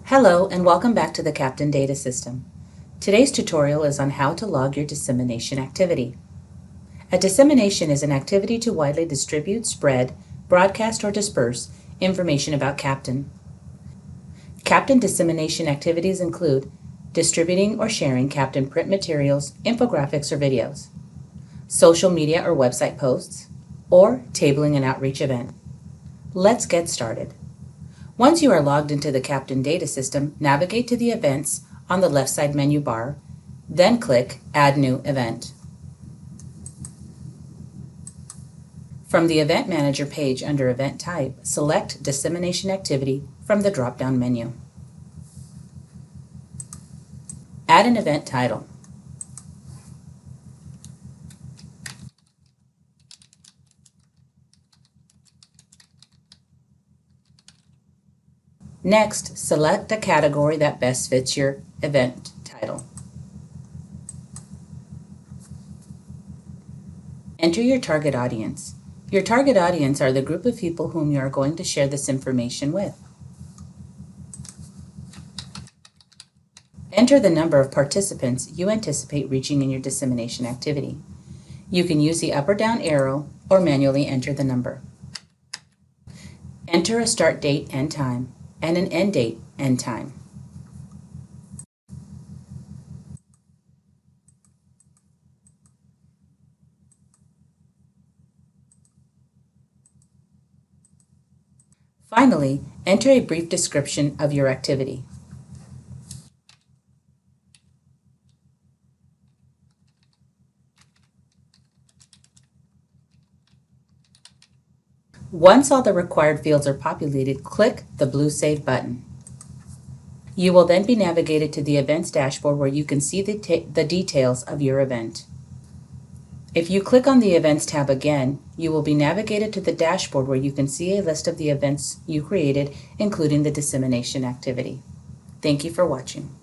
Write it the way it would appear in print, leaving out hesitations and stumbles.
Hello and welcome back to the Captain Data System. Today's tutorial is on how to log your dissemination activity. A dissemination is an activity to widely distribute, spread, broadcast, or disperse information about Captain. Captain dissemination activities include distributing or sharing Captain print materials, infographics, or videos, social media or website posts, or tabling an outreach event. Let's get started. Once you are logged into the Captain Data System, navigate to the Events on the left side menu bar, then click Add New Event. From the Event Manager page under Event Type, select Dissemination Activity from the drop-down menu. Add an event title. Next, select a category that best fits your event title. Enter your target audience. Your target audience are the group of people whom you are going to share this information with. Enter the number of participants you anticipate reaching in your dissemination activity. You can use the up or down arrow or manually enter the number. Enter a start date and time and an end date and time. Finally, enter a brief description of your activity. Once all the required fields are populated, click the blue Save button. You will then be navigated to the Events dashboard where you can see the details of your event. If you click on the Events tab again, you will be navigated to the dashboard where you can see a list of the events you created, including the dissemination activity. Thank you for watching.